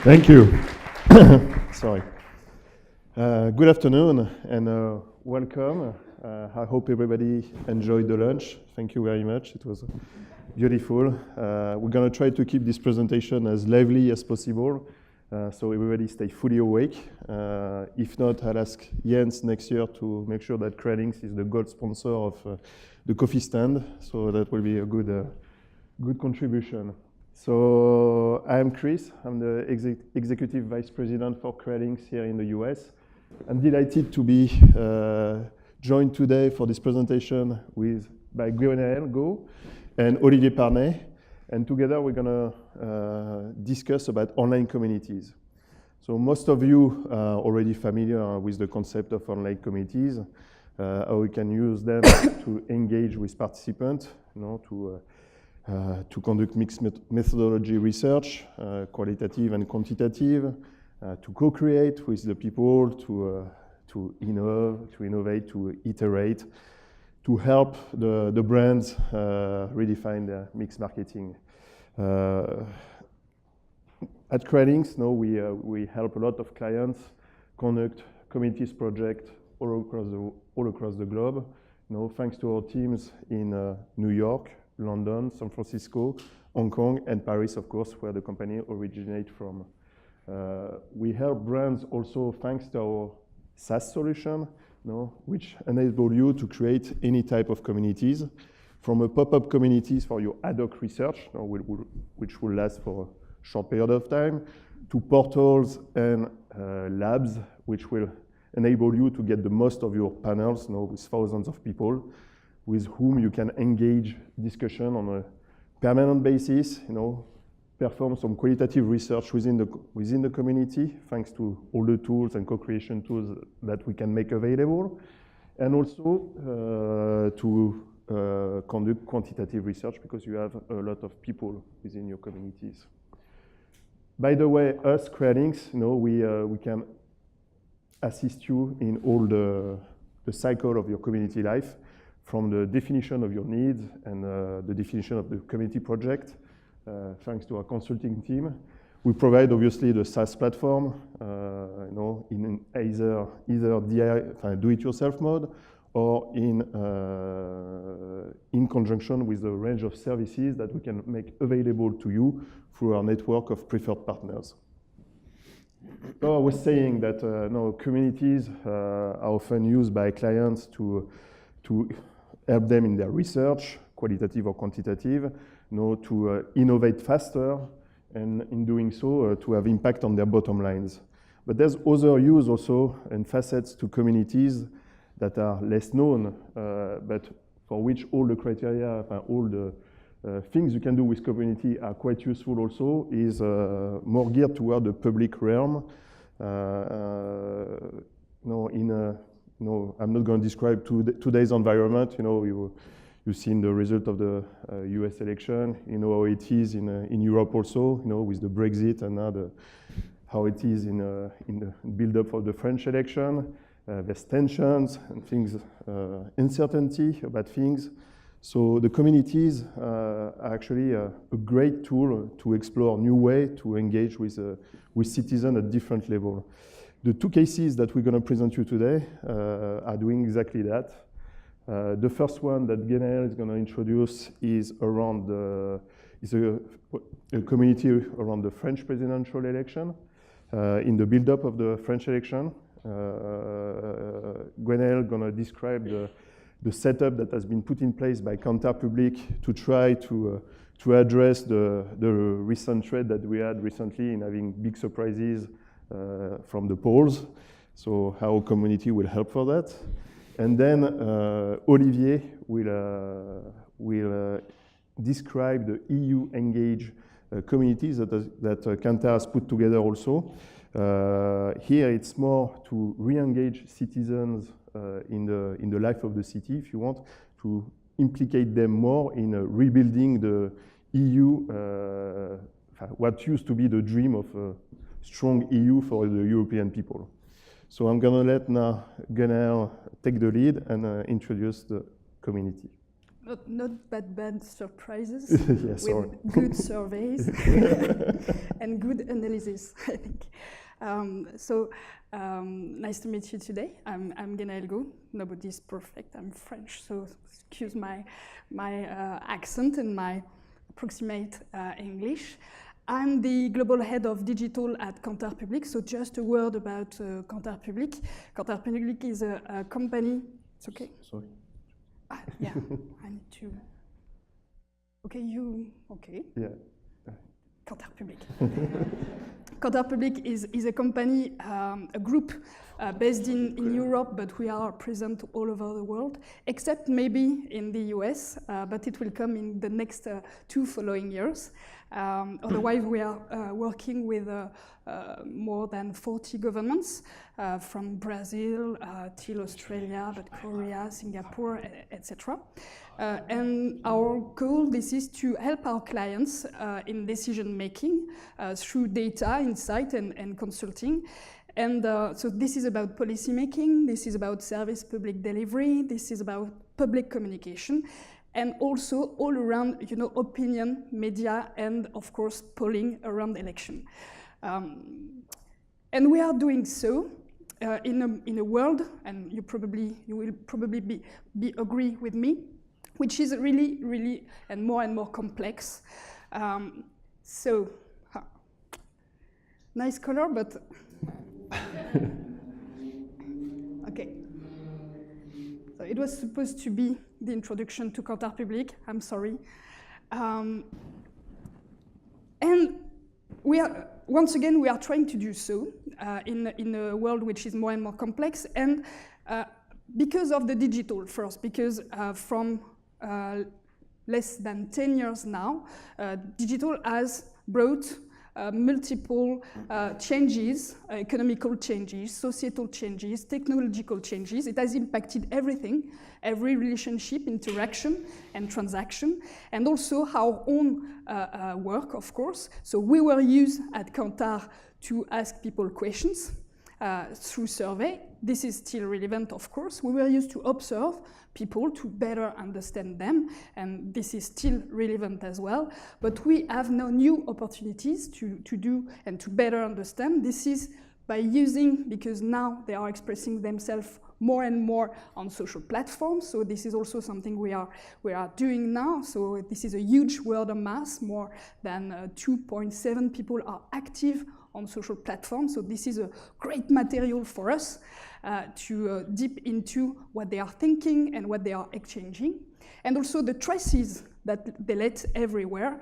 Thank you. Sorry. Good afternoon and welcome. I hope everybody enjoyed the lunch. Thank you very much. It was beautiful. We're going to try to keep this presentation as lively as possible, so everybody stay fully awake. If not, I'll ask Jens next year to make sure that Krealinks is the gold sponsor of the coffee stand, so that will be a good contribution. So I'm Chris. I'm the Executive Vice President for Krealinks here in the US. I'm delighted to be joined today for this presentation by Go and Olivier Parnet. And together we're going to discuss about online communities. So most of you are already familiar with the concept of online communities, how we can use them to engage with participants, to conduct mixed methodology research, qualitative and quantitative, to co-create with the people, to innovate, to iterate, to help the brands redefine their mixed marketing. At Krealinks, we help a lot of clients conduct communities projects all across the globe. Thanks to our teams in New York, London, San Francisco, Hong Kong, and Paris, of course, where the company originates from. We help brands also thanks to our SaaS solution, which enable you to create any type of communities, from a pop-up communities for your ad hoc research, which will last for a short period of time, to portals and labs, which will enable you to get the most of your panels, with thousands of people, with whom you can engage discussion on a permanent basis, perform some qualitative research within the community, thanks to all the tools and co-creation tools that we can make available, and also to conduct quantitative research because you have a lot of people within your communities. By the way, us Krealinks, we can assist you in all the cycle of your community life, from the definition of your needs and the definition of the community project, thanks to our consulting team. We provide obviously the SaaS platform, in either do-it-yourself mode or in conjunction with the range of services that we can make available to you through our network of preferred partners. So I was saying that communities are often used by clients to help them in their research, qualitative or quantitative, to innovate faster, and in doing so, to have impact on their bottom lines. But there's other use also and facets to communities that are less known, but for which all the criteria, all the things you can do with community are quite useful also, is more geared toward the public realm. I'm not going to describe today's environment. You've seen the result of the US election. You know how it is in Europe also, with the Brexit, and now how it is in the build-up of the French election. There's tensions and things, uncertainty about things. So the communities are actually a great tool to explore new way to engage with citizens at different levels. The two cases that we're going to present you today are doing exactly that. The first one that Gaël is going to introduce is around a community around the French presidential election. In the build-up of the French election, Gaël is going to describe the setup that has been put in place by Kantar Public to try to address the recent trend that we had recently in having big surprises from the polls, so how community will help for that. And then Olivier will describe the EU Engage communities that Kantar has put together also. Here it's more to re-engage citizens in the life of the city, if you want, to implicate them more in rebuilding the EU, what used to be the dream of strong EU for the European people. So I'm going to let now Gunnar take the lead and introduce the community. not bad surprises Yeah, with good surveys and good analysis, I think. Nice to meet you today. I'm Gena Elgo. Nobody's perfect. I'm French, so excuse my accent and my approximate English. I'm the global head of digital at Kantar Public. So just a word about Kantar Public. Kantar Public is a company. It's okay. Sorry. Yeah, I need to. Okay, you. Okay. Yeah. Kantar Public. Kantar Public is a company, a group based in Europe, but we are present all over the world, except maybe in the US, but it will come in the next 2 following years. Otherwise, we are working with more than 40 governments, from Brazil till Australia, but Korea, Singapore, etc. And our goal, this is to help our clients in decision making through data, insight, and consulting. And so this is about policy making, this is about service public delivery, this is about public communication, and also all around, opinion, media, and of course, polling around election. And we are doing so in a world, and you will probably be agree with me, which is really and more complex. Nice color, but okay. So it was supposed to be the introduction to Kantar Public. I'm sorry. And once again, we are trying to do so in a world which is more and more complex, and because of the digital first, because from less than 10 years now, digital has brought multiple changes, economical changes, societal changes, technological changes. It has impacted everything, every relationship, interaction, and transaction, and also our own work, of course. So we were used at Kantar to ask people questions through survey. This is still relevant, of course. We were used to observe people to better understand them, and this is still relevant as well. But we have now new opportunities to do and to better understand. This is by using, because now they are expressing themselves more and more on social platforms. So this is also something we are doing now. So this is a huge word of mass. More than 2.7 people are active on social platforms. So this is a great material for us to dip into what they are thinking and what they are exchanging. And also the traces that they let everywhere,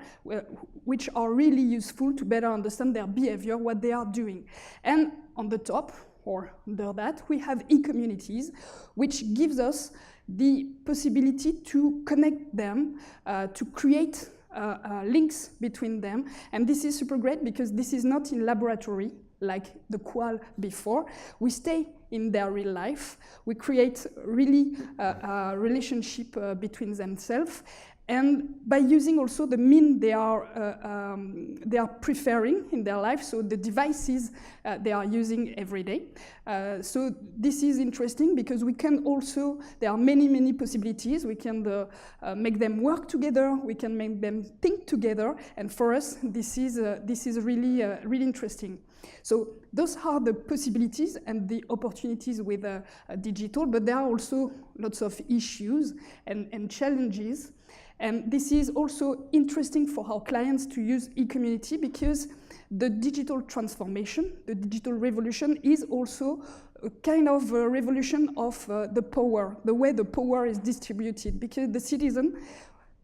which are really useful to better understand their behavior, what they are doing. And on the top, or under that, we have e-communities, which gives us the possibility to connect them, to create links between them. And this is super great because this is not in laboratory like the qual before. We stay in their real life. We create really a relationship between themselves. And by using also the mean they are preferring in their life, so the devices they are using every day. So this is interesting because we can also, there are many possibilities. We can make them work together. We can make them think together. And for us, this is really interesting. So those are the possibilities and the opportunities with digital, but there are also lots of issues and challenges. And this is also interesting for our clients to use e-community because the digital transformation, the digital revolution is also a kind of a revolution of the power, the way the power is distributed, because the citizen,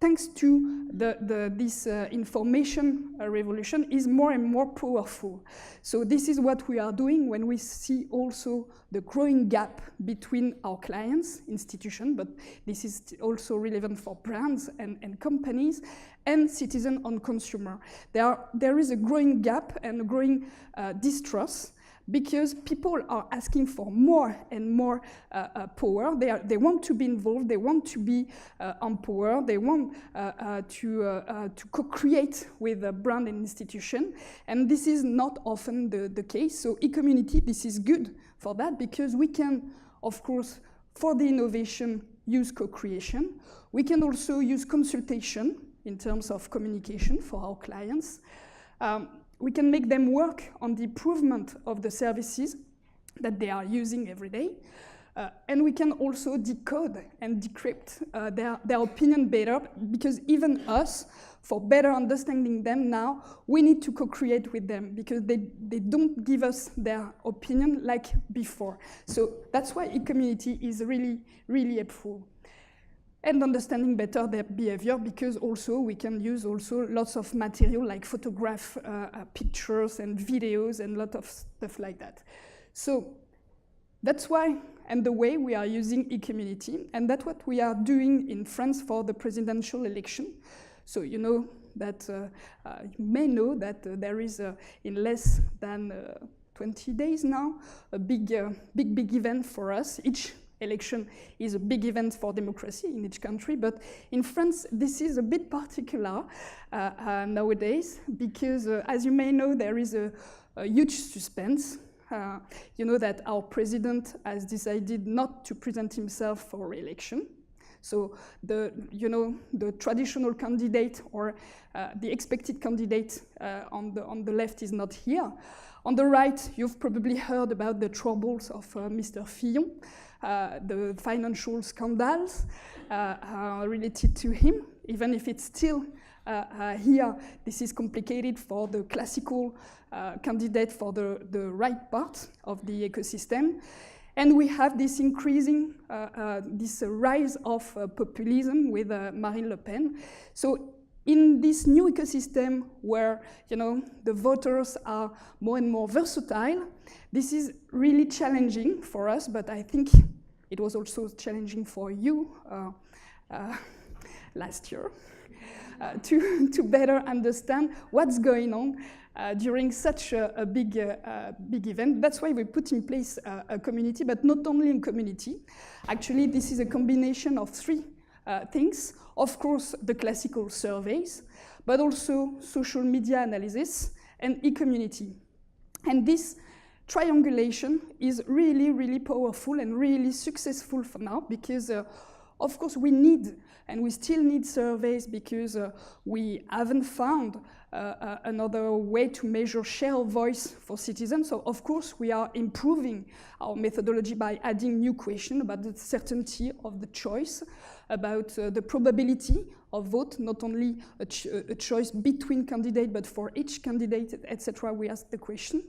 thanks to this information revolution, is more and more powerful. So this is what we are doing when we see also the growing gap between our clients, institutions, but this is also relevant for brands and companies, and citizen on consumer. There is a growing gap and a growing distrust, because people are asking for more and more power. They want to be involved, they want to be empowered, they want to co-create with a brand and institution, and this is not often the case. So e-community, this is good for that, because we can, of course, for the innovation, use co-creation. We can also use consultation in terms of communication for our clients. We can make them work on the improvement of the services that they are using every day. And we can also decode and decrypt their opinion better, because even us, for better understanding them now, we need to co-create with them, because they don't give us their opinion like before. So that's why e-community is really, really helpful. And understanding better their behavior, because also we can use also lots of material like photograph, pictures and videos and a lot of stuff like that. So that's why and the way we are using e-community, and that's what we are doing in France for the presidential election. So you know that, you may know that there is, in less than 20 days now, a big event for us. Each election is a big event for democracy in each country, but in France this is a bit particular nowadays, because as you may know, there is a huge suspense. You know that our president has decided not to present himself for re-election. So the traditional candidate, or the expected candidate on the left, is not here. On the right, you've probably heard about the troubles of Mr. Fillon, the financial scandals related to him. Even if it's still here, this is complicated for the classical candidate for the right part of the ecosystem. And we have this increasing, this rise of populism with Marine Le Pen. So in this new ecosystem where, you know, the voters are more and more versatile, this is really challenging for us, but I think it was also challenging for you last year to better understand what's going on during such a big event. That's why we put in place a community, but not only a community. Actually, this is a combination of three things. Of course, the classical surveys, but also social media analysis and e-community. And this triangulation is really, really powerful and really successful for now, because of course we need, and we still need surveys, because we haven't found another way to measure share of voice for citizens. So of course we are improving our methodology by adding new questions about the certainty of the choice, about the probability of vote, not only a choice between candidates, but for each candidate, etc. We ask the question,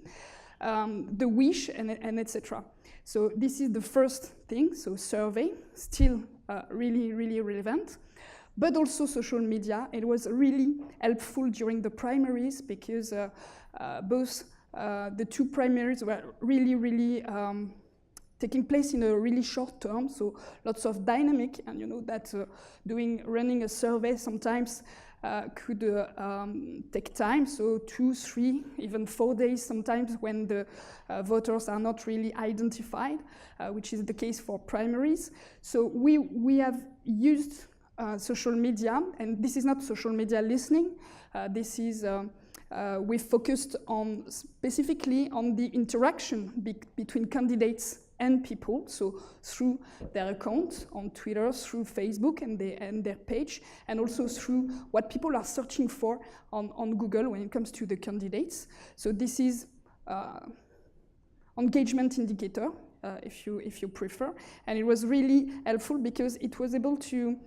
the wish, and etc. So this is the first thing. So survey, still really, really relevant. But also social media. It was really helpful during the primaries, because both the two primaries were really, really taking place in a really short term, so lots of dynamic, and you know that running a survey sometimes could take time, so 2, 3, even 4 days sometimes, when the voters are not really identified, which is the case for primaries. So we have used social media, and this is not social media listening. This is we focused on specifically on the interaction between candidates and people, so through their account on Twitter, through Facebook and their page, and also through what people are searching for on Google when it comes to the candidates. So this is engagement indicator, if you prefer, and it was really helpful because it was able to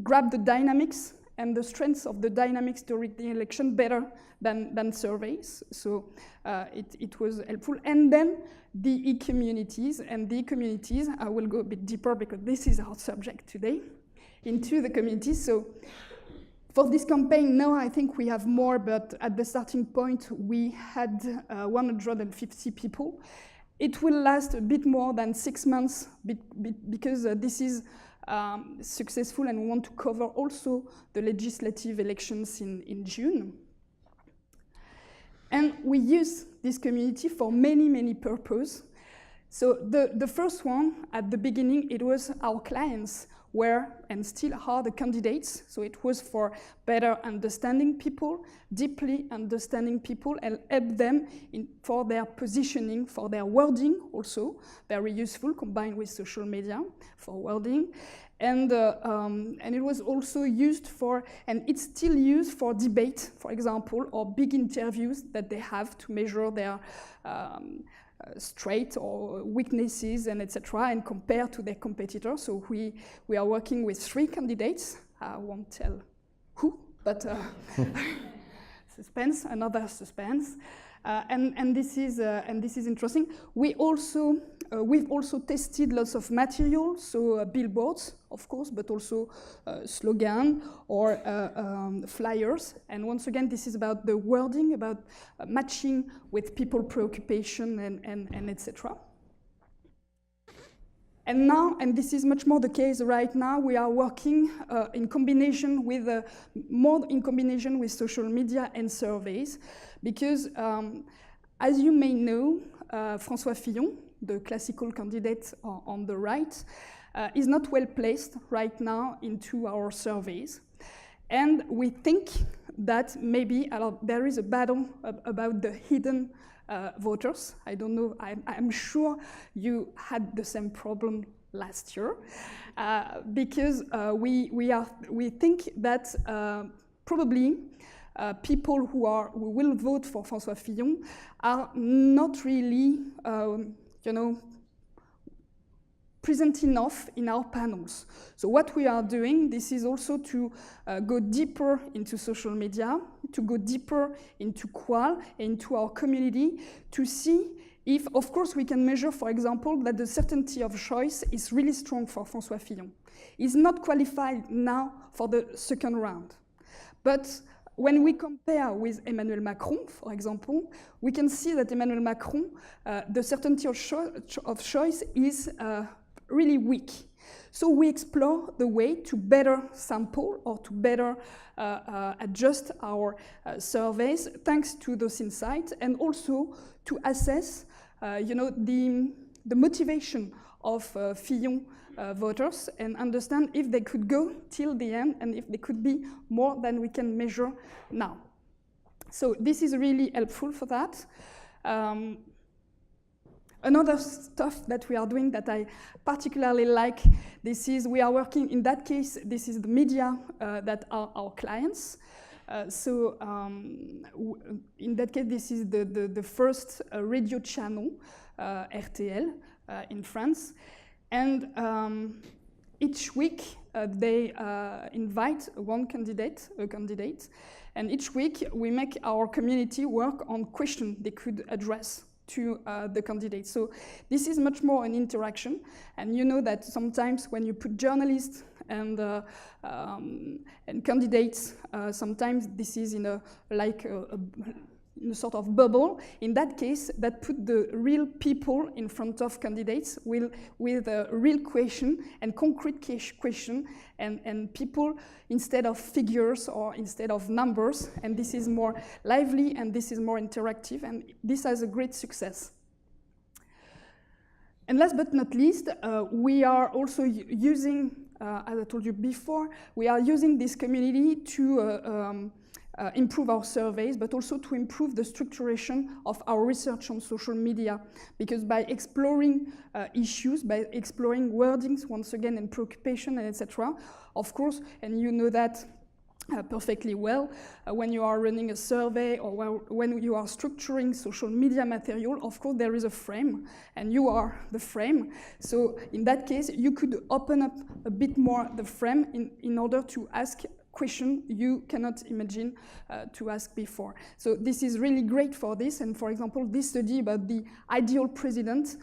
grab the dynamics and the strengths of the dynamics during the election better than surveys. So it was helpful. And then the e-communities, and the e-communities, I will go a bit deeper because this is our subject today, into the communities. So for this campaign now, I think we have more, but at the starting point, we had 150 people. It will last a bit more than 6 months because this is successful, and we want to cover also the legislative elections in June. And we use this community for many, many purposes. So the first one, at the beginning, it was our clients were and still are the candidates. So it was for better understanding people, deeply understanding people, and help them for their positioning, for their wording also, very useful, combined with social media for wording. And it was also used for, and it's still used for debate, for example, or big interviews that they have to measure their strengths or weaknesses and etc. and compare to their competitors. So we are working with 3 candidates. I won't tell who, but suspense, another suspense. And this is interesting. We've also tested lots of materials, so billboards, of course, but also slogan or flyers. And once again, this is about the wording, about matching with people preoccupation and etc. And now, and this is much more the case right now, we are working in combination with more in combination with social media and surveys, because as you may know, François Fillon, the classical candidate on the right, is not well placed right now into our surveys. And we think that maybe there is a battle about the hidden voters. I don't know, I'm sure you had the same problem last year, because we think that probably people who will vote for François Fillon are not really, present enough in our panels. So what we are doing, this is also to go deeper into social media, to go deeper into Qual, into our community, to see if, of course, we can measure, for example, that the certainty of choice is really strong for François Fillon. He's not qualified now for the second round. But when we compare with Emmanuel Macron, for example, we can see that Emmanuel Macron, the certainty of choice is really weak. So we explore the way to better sample or to better adjust our surveys thanks to those insights, and also to assess the motivation of Fillon voters and understand if they could go till the end and if they could be more than we can measure now. So this is really helpful for that. Another stuff that we are doing that I particularly like, we are working, in that case, this is the media that are our clients. In that case, this is the first radio channel, RTL, in France. And each week, they invite a candidate, and each week we make our community work on questions they could address to the candidates. So this is much more an interaction, and you know that sometimes when you put journalists and candidates, sometimes this is in a sort of bubble. In that case, that put the real people in front of candidates with a real question and concrete question, and people instead of figures or instead of numbers, and this is more lively and this is more interactive, and this has a great success. And last but not least, we are also using, as I told you before, we are using this community to improve our surveys, but also to improve the structuration of our research on social media. Because by exploring issues, by exploring wordings, once again, and preoccupation, and etc., of course, and you know that perfectly well, when you are running a survey or when you are structuring social media material, of course, there is a frame, and you are the frame. So in that case, you could open up a bit more the frame in order to ask question you cannot imagine to ask before. So this is really great for this, and for example, this study about the ideal president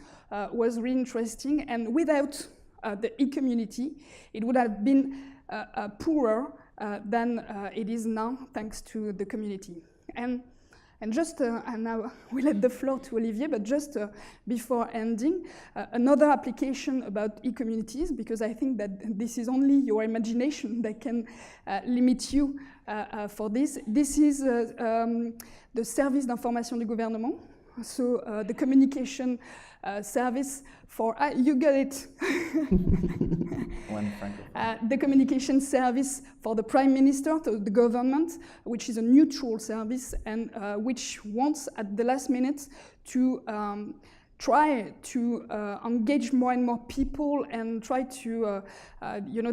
was really interesting, and without the e-community, it would have been poorer than it is now, thanks to the community. And just, and now we let the floor to Olivier, but just before ending, another application about e-communities, because I think that this is only your imagination that can limit you for this. This is the Service d'information du gouvernement, So the communication service for you get it. The communication service for the Prime Minister, to the government, which is a neutral service and which wants at the last minute to try to engage more and more people and try to,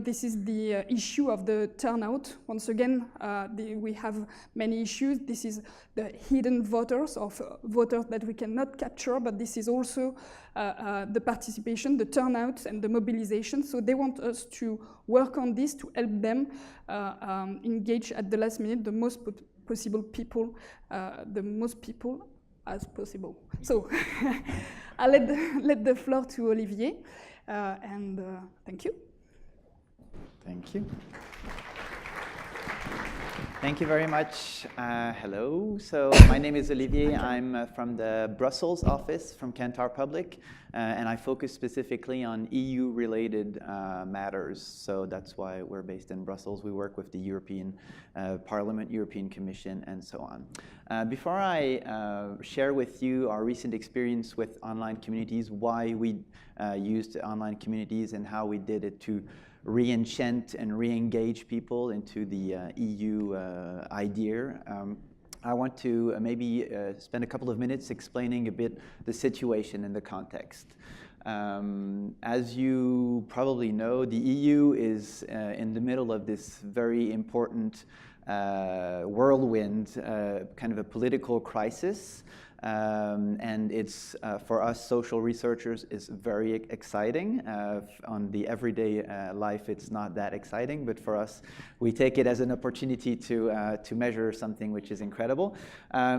this is the issue of the turnout. Once again, we have many issues. This is the hidden voters, of voters that we cannot capture, but this is also the participation, the turnout, and the mobilization. So they want us to work on this to help them engage at the last minute the most possible people, as possible. So I'll let the floor to Olivier, and thank you. Thank you. Thank you very much. Hello. So my name is Olivier. I'm from the Brussels office from Kantar Public, and I focus specifically on EU-related matters. So that's why we're based in Brussels. We work with the European Parliament, European Commission, and so on. Before I share with you our recent experience with online communities, why we used online communities and how we did it to re-enchant and re-engage people into the EU idea. I want to maybe spend a couple of minutes explaining a bit the situation and the context. As you probably know, the EU is in the middle of this very important whirlwind, kind of a political crisis. And it's, for us social researchers, is very exciting. On the everyday life, it's not that exciting, but for us, we take it as an opportunity to measure something which is incredible.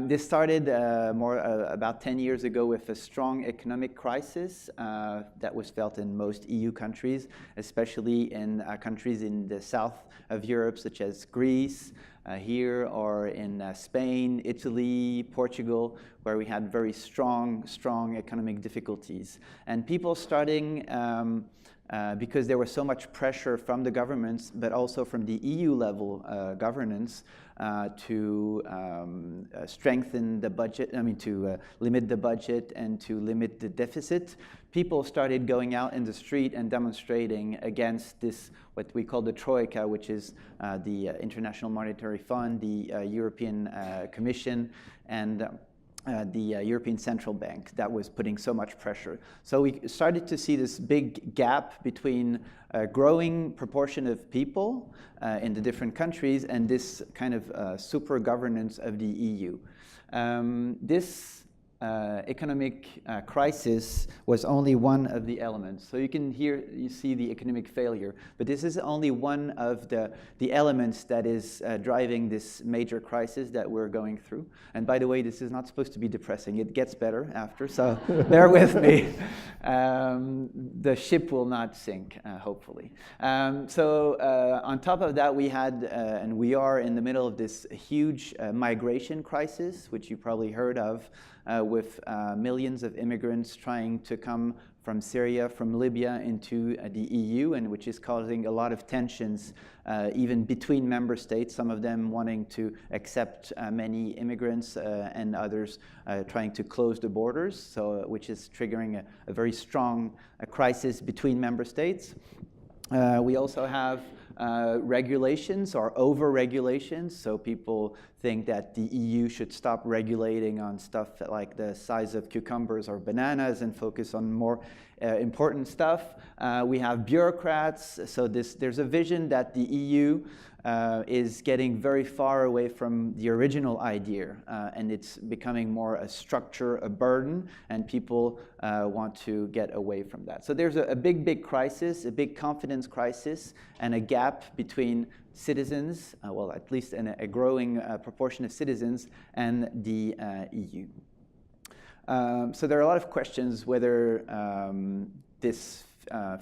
This started about 10 years ago with a strong economic crisis that was felt in most EU countries, especially in countries in the south of Europe, such as Greece, here, or in Spain, Italy, Portugal, where we had very strong economic difficulties. And people starting, because there was so much pressure from the governments, but also from the EU level governance, to strengthen the budget, to limit the budget and to limit the deficit. People started going out in the street and demonstrating against this, what we call the Troika, which is the International Monetary Fund, the European Commission, and the European Central Bank that was putting so much pressure. So we started to see this big gap between a growing proportion of people in the different countries and this kind of super governance of the EU. This economic crisis was only one of the elements. So you see the economic failure, but this is only one of the elements that is driving this major crisis that we're going through. And by the way, this is not supposed to be depressing. It gets better after, so bear with me. The ship will not sink, hopefully. So on top of that, we had, and we are in the middle of this huge migration crisis, which you probably heard of, with millions of immigrants trying to come from Syria, from Libya into the EU, and which is causing a lot of tensions even between member states, some of them wanting to accept many immigrants and others trying to close the borders, so which is triggering a very strong crisis between member states. We also have regulations or over-regulations, so people think that the EU should stop regulating on stuff like the size of cucumbers or bananas and focus on more important stuff. We have bureaucrats, so there's a vision that the EU is getting very far away from the original idea, and it's becoming more a structure, a burden, and people want to get away from that. So there's a big crisis, a big confidence crisis, and a gap between citizens, well, at least in a growing proportion of citizens, and the EU. So there are a lot of questions whether this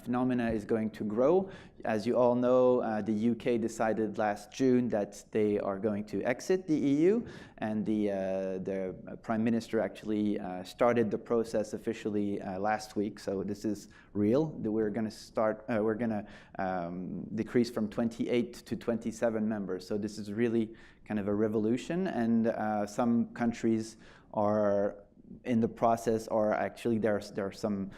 phenomena is going to grow. As you all know, the UK decided last June that they are going to exit the EU, and the Prime Minister actually started the process officially last week. So this is real. We're going to start. We're going to decrease from 28 to 27 members. So this is really kind of a revolution, and some countries are in the process, or actually there are some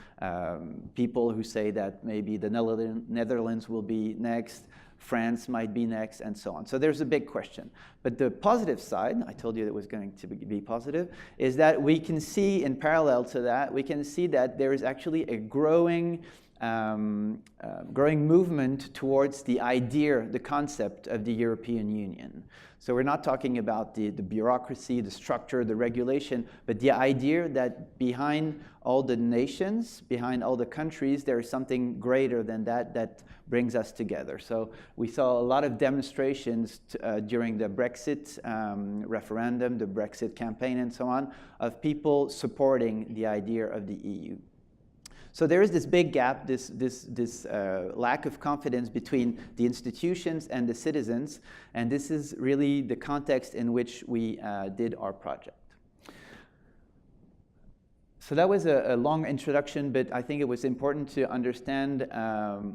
people who say that maybe the Netherlands will be next, France might be next, and so on. So there's a big question. But the positive side, I told you it was going to be positive, is that we can see in parallel to that, we can see that there is actually a growing movement towards the idea, the concept of the European Union. So we're not talking about the bureaucracy, the structure, the regulation, but the idea that behind all the nations, behind all the countries, there is something greater than that that brings us together. So we saw a lot of demonstrations during the Brexit referendum, the Brexit campaign, and so on, of people supporting the idea of the EU. So there is this big gap, this lack of confidence between the institutions and the citizens, and this is really the context in which we did our project. So that was a long introduction, but I think it was important to understand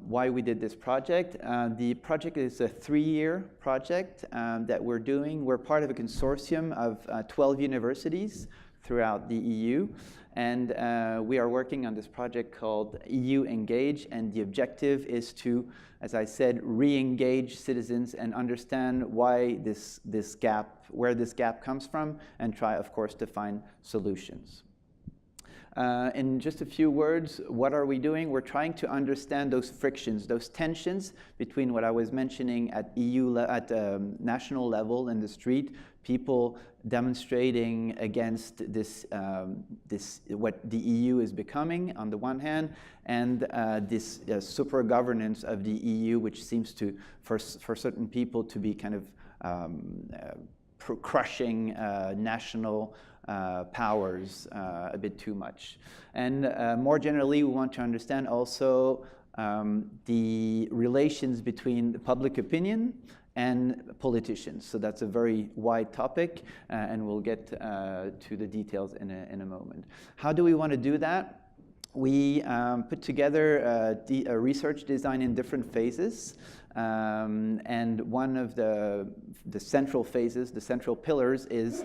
why we did this project. The project is a 3-year project that we're doing. We're part of a consortium of 12 universities throughout the EU. And we are working on this project called EU Engage, and the objective is to, as I said, re-engage citizens and understand why this gap, where this gap comes from, and try, of course, to find solutions. In just a few words, what are we doing? We're trying to understand those frictions, those tensions between what I was mentioning at national level in the street, people demonstrating against this what the EU is becoming on the one hand, and this super governance of the EU, which seems to, for certain people, to be kind of crushing national powers a bit too much. And more generally, we want to understand also the relations between the public opinion and politicians. So that's a very wide topic, and we'll get to the details in a moment. How do we want to do that? We put together a research design in different phases. And one of the central phases, the central pillars, is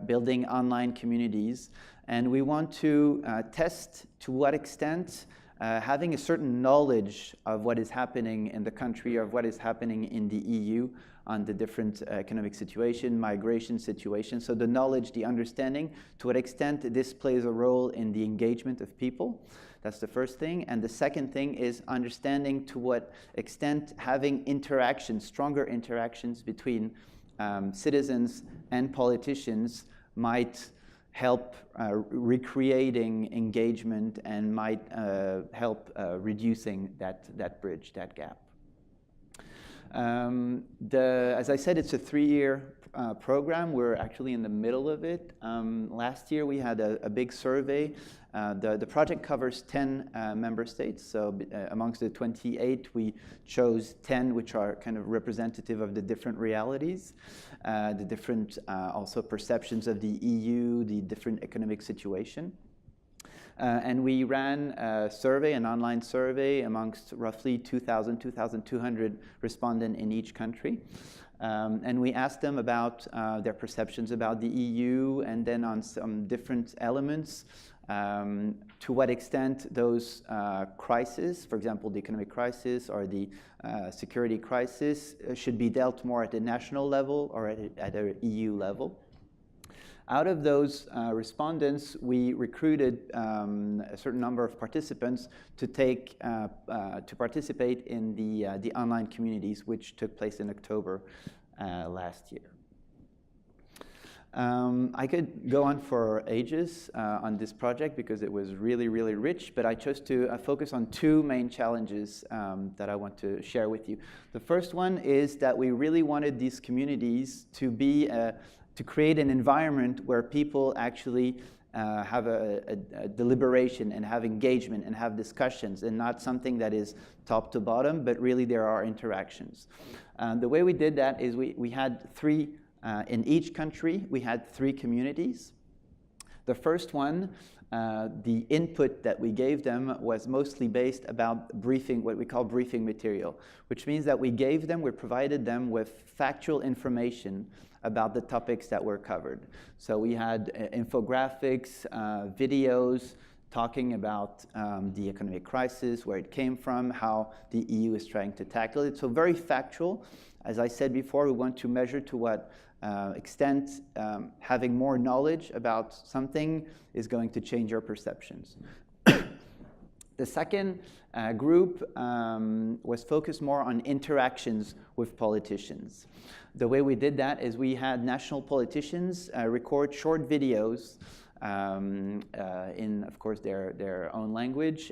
building online communities. And we want to test to what extent having a certain knowledge of what is happening in the country, or what is happening in the EU on the different economic situation, migration situation. So the knowledge, the understanding, to what extent this plays a role in the engagement of people. That's the first thing. And the second thing is understanding to what extent having interactions, stronger interactions between citizens and politicians might help recreating engagement and might help reducing that bridge, that gap. As I said, it's a 3-year program. We're actually in the middle of it. Last year we had a big survey. The project covers 10 member states. So amongst the 28, we chose 10 which are kind of representative of the different realities, the different also perceptions of the EU, the different economic situation. And we ran a survey, an online survey, amongst roughly 2,200 respondents in each country. And we asked them about their perceptions about the EU, and then on some different elements, to what extent those crises, for example, the economic crisis or the security crisis, should be dealt more at the national level or at an EU level. Out of those respondents, we recruited a certain number of participants to participate in the online communities, which took place in October last year. I could go on for ages on this project because it was really, really rich, but I chose to focus on 2 main challenges that I want to share with you. The first one is that we really wanted these communities to be to create an environment where people actually have a deliberation and have engagement and have discussions, and not something that is top to bottom, but really there are interactions. The way we did that is we had 3, in each country, we had 3 communities. The first one, the input that we gave them was mostly based about briefing, what we call briefing material, which means that we provided them with factual information about the topics that were covered. So we had infographics, videos talking about the economic crisis, where it came from, how the EU is trying to tackle it. So very factual. As I said before, we want to measure to what extent having more knowledge about something is going to change your perceptions. The second group was focused more on interactions with politicians. The way we did that is we had national politicians record short videos in, of course, their own language,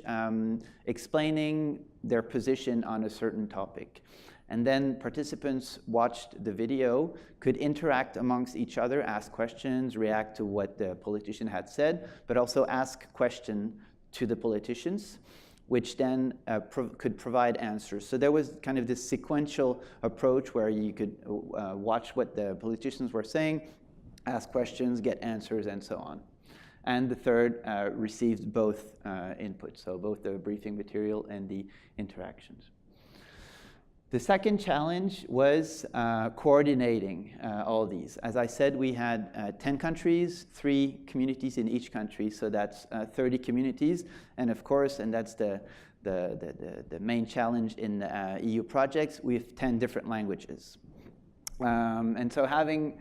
explaining their position on a certain topic. And then participants watched the video, could interact amongst each other, ask questions, react to what the politician had said, but also ask questions to the politicians, which then could provide answers. So there was kind of this sequential approach where you could watch what the politicians were saying, ask questions, get answers, and so on. And the third received both inputs, so both the briefing material and the interactions. The second challenge was coordinating all these. As I said, we had 10 countries, 3 communities in each country, so that's 30 communities. And of course, and that's the main challenge in EU projects, we have 10 different languages. And so having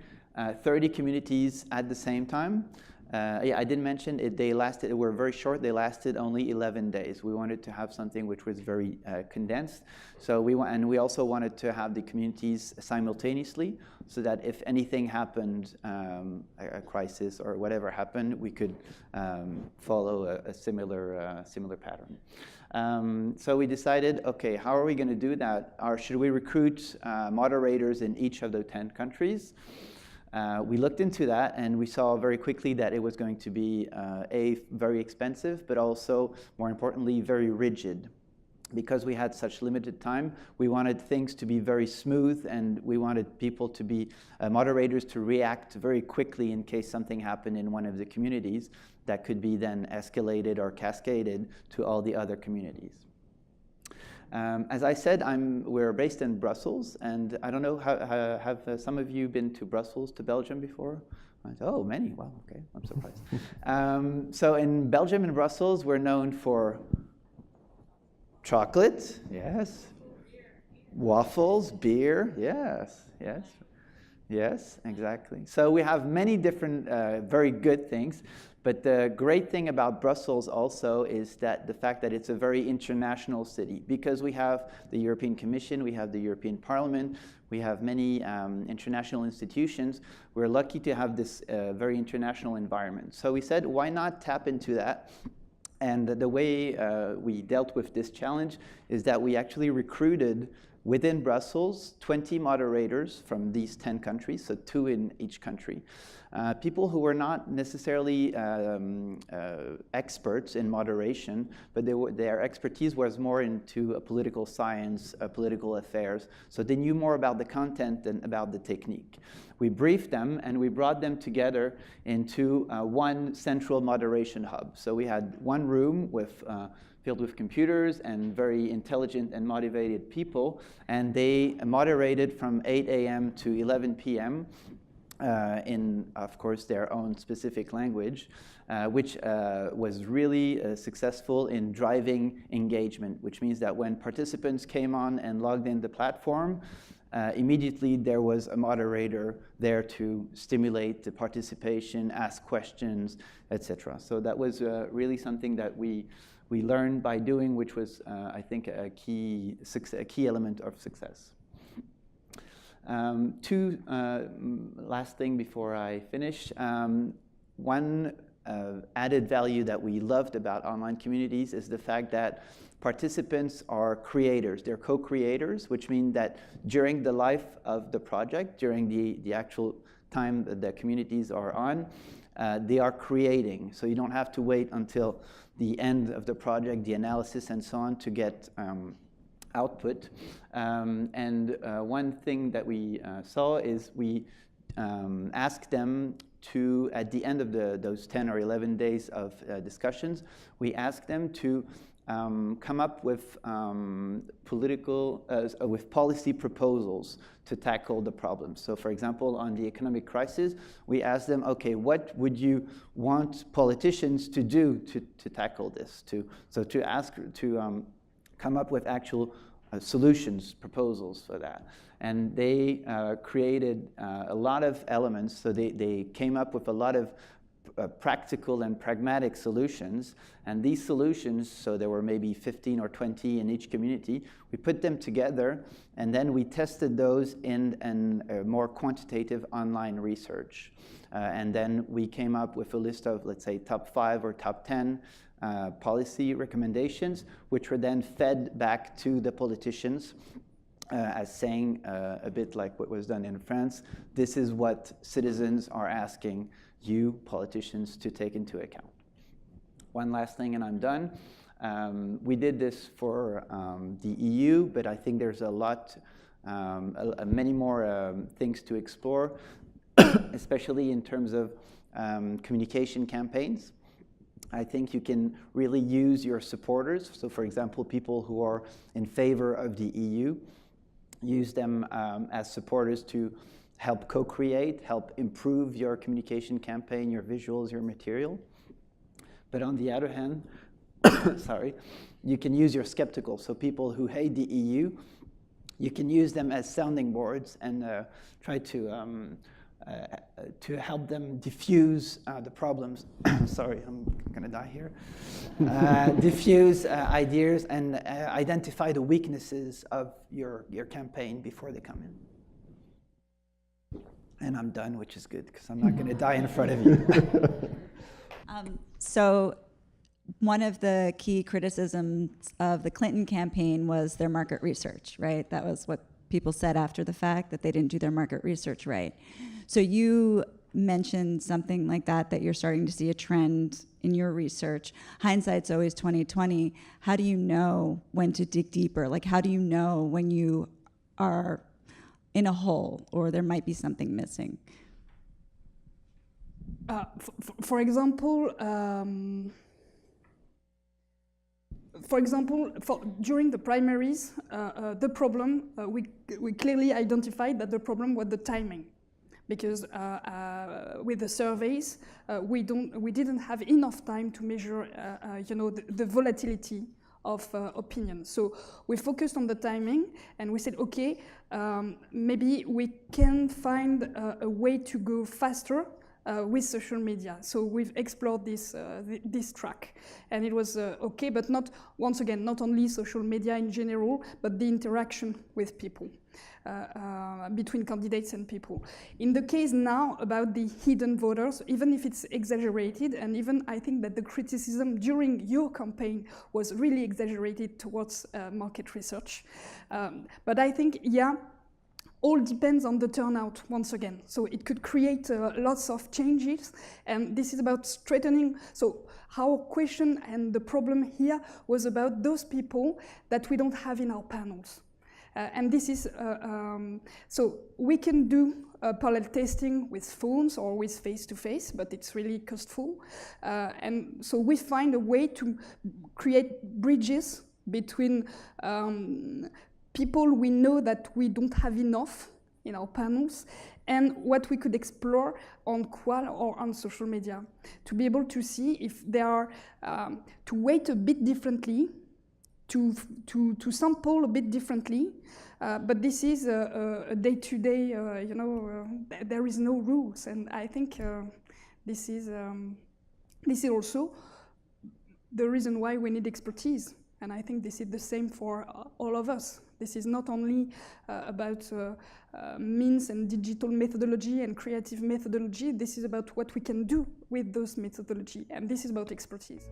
30 communities at the same time, yeah, I didn't mention it. They were very short. They lasted only 11 days. We wanted to have something which was very condensed. So we also wanted to have the communities simultaneously, so that if anything happened, a crisis or whatever happened, we could follow a similar pattern. So we decided, okay, how are we going to do that? Or should we recruit moderators in each of the 10 countries? We looked into that, and we saw very quickly that it was going to be very expensive, but also, more importantly, very rigid. Because we had such limited time, we wanted things to be very smooth, and we wanted people to be moderators to react very quickly in case something happened in one of the communities that could be then escalated or cascaded to all the other communities. As I said, we're based in Brussels, and I don't know, have some of you been to Brussels, to Belgium before? Oh, many, wow, okay, I'm surprised. So in Belgium and Brussels, we're known for chocolate, yes. Waffles, beer, yes, exactly. So we have many different very good things. But the great thing about Brussels also is that the fact that it's a very international city, because we have the European Commission, we have the European Parliament, we have many international institutions. We're lucky to have this very international environment. So we said, why not tap into that? And the way we dealt with this challenge is that we actually recruited within Brussels 20 moderators from these 10 countries, so 2 in each country. People who were not necessarily experts in moderation, but their expertise was more into political science, political affairs, so they knew more about the content than about the technique. We briefed them, and we brought them together into one central moderation hub. So we had one room filled with computers and very intelligent and motivated people, and they moderated from 8 a.m. to 11 p.m. In, of course, their own specific language, which was really successful in driving engagement, which means that when participants came on and logged in the platform, immediately there was a moderator there to stimulate the participation, ask questions, etc. So that was really something that we learned by doing, which was, I think, a key element of success. Last thing before I finish. One added value that we loved about online communities is the fact that participants are creators. They're co-creators, which means that during the life of the project, during the actual time that the communities are on, they are creating. So you don't have to wait until the end of the project, the analysis and so on, to get output. And one thing that we saw is we asked them to, at the end of those 10 or 11 days of discussions, we asked them to come up with with policy proposals to tackle the problems. So, for example, on the economic crisis, we asked them, okay, what would you want politicians to do to tackle this? To come up with actual solutions, proposals for that. And they created a lot of elements. So they came up with a lot of practical and pragmatic solutions. And these solutions, so there were maybe 15 or 20 in each community, we put them together, and then we tested those in a more quantitative online research. And then we came up with a list of, let's say, top 5 or top 10 policy recommendations, which were then fed back to the politicians as saying, a bit like what was done in France, this is what citizens are asking you, politicians, to take into account. One last thing and I'm done. We did this for the EU, but I think there's a lot, many more things to explore, especially in terms of communication campaigns. I think you can really use your supporters. So, for example, people who are in favor of the EU, use them as supporters to help co-create, help improve your communication campaign, your visuals, your material. But on the other hand, sorry, you can use your skeptical. So people who hate the EU, you can use them as sounding boards and try to help them diffuse the problems. Sorry, I'm gonna die here. Diffuse ideas and identify the weaknesses of your campaign before they come in. And I'm done, which is good, because I'm not gonna die in front of you. So one of the key criticisms of the Clinton campaign was their market research, right? That was what people said after the fact, that they didn't do their market research right. So you mentioned something like that you're starting to see a trend in your research. Hindsight's always 20/20. How do you know when to dig deeper? Like, how do you know when you are in a hole or there might be something missing? For example, during the primaries, the problem, we clearly identified that the problem was the timing. Because with the surveys, we didn't have enough time to measure, the volatility of opinion. So we focused on the timing, and we said, okay, maybe we can find a way to go faster with social media. So we've explored this track, and it was okay, but not only social media in general, but the interaction with people. Between candidates and people. In the case now about the hidden voters, even if it's exaggerated, and even I think that the criticism during your campaign was really exaggerated towards market research. But I think, all depends on the turnout once again. So it could create lots of changes, and this is about straightening. So our question and the problem here was about those people that we don't have in our panels. And this is, so we can do parallel testing with phones or with face-to-face, but it's really costful. And so we find a way to create bridges between people we know that we don't have enough in our panels and what we could explore on Qual or on social media, to be able to see if there are, to weight a bit differently, to sample a bit differently, but this is a day-to-day, there is no rules, and I think this is also the reason why we need expertise, and I think this is the same for all of us. This is not only about means and digital methodology and creative methodology, this is about what we can do with those methodology, and this is about expertise.